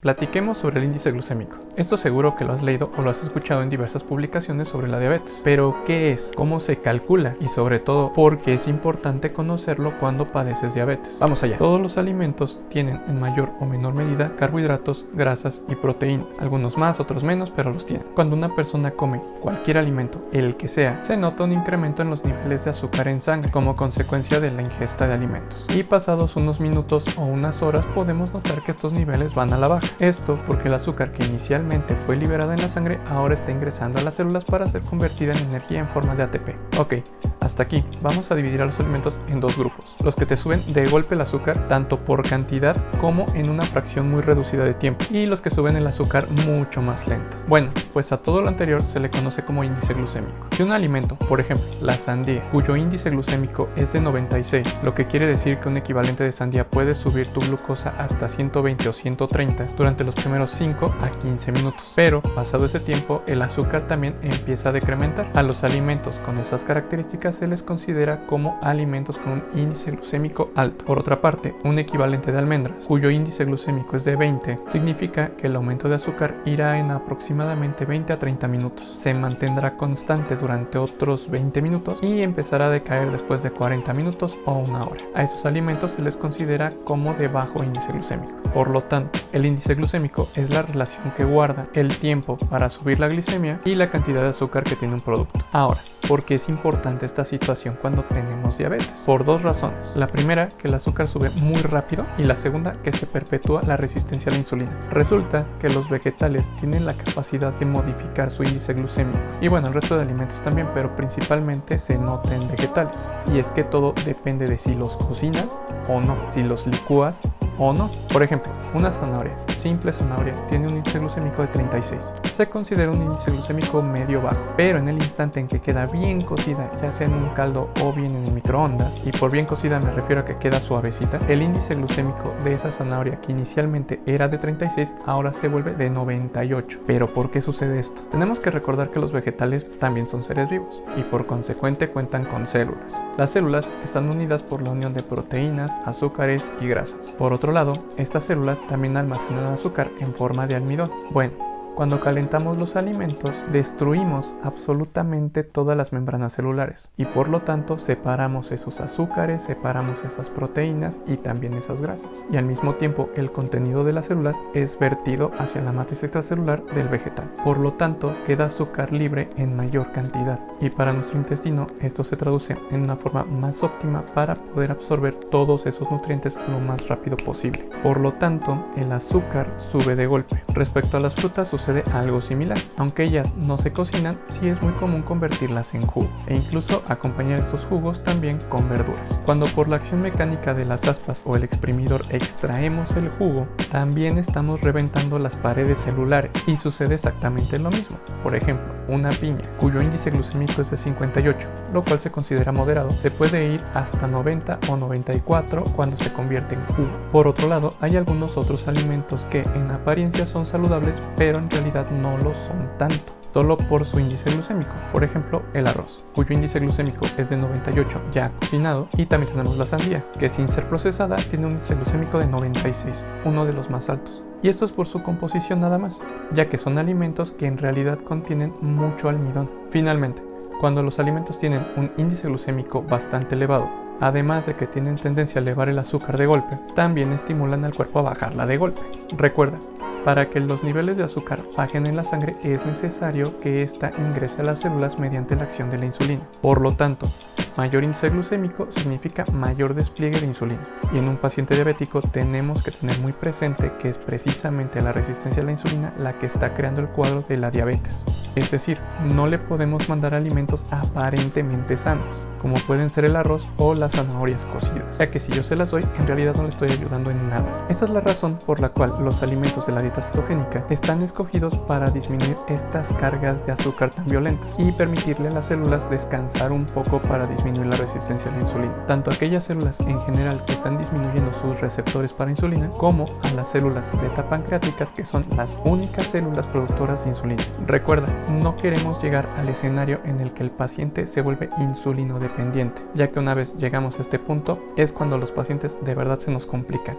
Platiquemos sobre el índice glucémico. Esto seguro que lo has leído o lo has escuchado en diversas publicaciones sobre la diabetes. Pero, ¿qué es? ¿Cómo se calcula? Y sobre todo, ¿por qué es importante conocerlo cuando padeces diabetes? Vamos allá. Todos los alimentos tienen en mayor o menor medida carbohidratos, grasas y proteínas. Algunos más, otros menos, pero los tienen. Cuando una persona come cualquier alimento, el que sea, se nota un incremento en los niveles de azúcar en sangre como consecuencia de la ingesta de alimentos. Y pasados unos minutos o unas horas podemos notar que estos niveles van a la baja. Esto porque el azúcar que inicialmente fue liberada en la sangre ahora está ingresando a las células para ser convertida en energía en forma de ATP. Ok, hasta aquí vamos a dividir a los alimentos en dos grupos. Los que te suben de golpe el azúcar, tanto por cantidad como en una fracción muy reducida de tiempo. Y los que suben el azúcar mucho más lento. Bueno, pues a todo lo anterior se le conoce como índice glucémico. Si un alimento, por ejemplo la sandía, cuyo índice glucémico es de 96, lo que quiere decir que un equivalente de sandía puede subir tu glucosa hasta 120 o 130 durante los primeros 5 a 15 minutos. Pero pasado ese tiempo el azúcar también empieza a decrementar. A los alimentos con esas características se les considera como alimentos con un índice glucémico alto. Por otra parte, un equivalente de almendras, cuyo índice glucémico es de 20, significa que el aumento de azúcar irá en aproximadamente 20 a 30 minutos. Se mantendrá constante durante otros 20 minutos y empezará a decaer después de 40 minutos o una hora. A esos alimentos se les considera como de bajo índice glucémico. Por lo tanto, el índice glucémico es la relación que guarda el tiempo para subir la glicemia y la cantidad de azúcar que tiene un producto. Ahora, ¿por qué es importante esta situación cuando tenemos diabetes? Por dos razones. La primera, que el azúcar sube muy rápido, y la segunda, que se perpetúa la resistencia a la insulina. Resulta que los vegetales tienen la capacidad de modificar su índice glucémico, y bueno, el resto de alimentos también, pero principalmente se nota en vegetales. Y es que todo depende de si los cocinas o no, si los licúas o no. Por ejemplo, una zanahoria, simple zanahoria, tiene un índice glucémico de 36. Se considera un índice glucémico medio bajo, pero en el instante en que queda bien cocida, ya sea en un caldo o bien en el microondas, y por bien cocida me refiero a que queda suavecita, el índice glucémico de esa zanahoria que inicialmente era de 36, ahora se vuelve de 98. ¿Pero por qué sucede esto? Tenemos que recordar que los vegetales también son seres vivos, y por consecuente cuentan con células. Las células están unidas por la unión de proteínas, azúcares y grasas. Por otro lado, estas células también almacenan azúcar en forma de almidón. Bueno, cuando calentamos los alimentos, destruimos absolutamente todas las membranas celulares y por lo tanto separamos esos azúcares, separamos esas proteínas y también esas grasas. Y al mismo tiempo el contenido de las células es vertido hacia la matriz extracelular del vegetal. Por lo tanto, queda azúcar libre en mayor cantidad y para nuestro intestino esto se traduce en una forma más óptima para poder absorber todos esos nutrientes lo más rápido posible. Por lo tanto, el azúcar sube de golpe. Respecto a las frutas sucede algo similar. Aunque ellas no se cocinan, sí es muy común convertirlas en jugo e incluso acompañar estos jugos también con verduras. Cuando por la acción mecánica de las aspas o el exprimidor extraemos el jugo, también estamos reventando las paredes celulares y sucede exactamente lo mismo. Por ejemplo, una piña, cuyo índice glucémico es de 58, lo cual se considera moderado, se puede ir hasta 90 o 94 cuando se convierte en jugo. Por otro lado, hay algunos otros alimentos que en apariencia son saludables, pero en realidad no lo son tanto, solo por su índice glucémico. Por ejemplo, el arroz, cuyo índice glucémico es de 98 ya cocinado, y también tenemos la sandía, que sin ser procesada tiene un índice glucémico de 96, uno de los más altos. Y esto es por su composición nada más, ya que son alimentos que en realidad contienen mucho almidón. Finalmente, cuando los alimentos tienen un índice glucémico bastante elevado, además de que tienen tendencia a elevar el azúcar de golpe, también estimulan al cuerpo a bajarla de golpe. Recuerda, para que los niveles de azúcar bajen en la sangre es necesario que ésta ingrese a las células mediante la acción de la insulina. Por lo tanto, mayor índice glucémico significa mayor despliegue de insulina. Y en un paciente diabético tenemos que tener muy presente que es precisamente la resistencia a la insulina la que está creando el cuadro de la diabetes. Es decir, no le podemos mandar alimentos aparentemente sanos, como pueden ser el arroz o las zanahorias cocidas, ya que si yo se las doy, en realidad no le estoy ayudando en nada. Esta es la razón por la cual los alimentos de la dieta cetogénica están escogidos para disminuir estas cargas de azúcar tan violentas y permitirle a las células descansar un poco para disminuir la resistencia a la insulina, tanto a aquellas células en general que están disminuyendo sus receptores para insulina, como a las células beta pancreáticas, que son las únicas células productoras de insulina. Recuerda, no queremos llegar al escenario en el que el paciente se vuelve insulino dependiente, ya que una vez llegamos a este punto es cuando los pacientes de verdad se nos complican.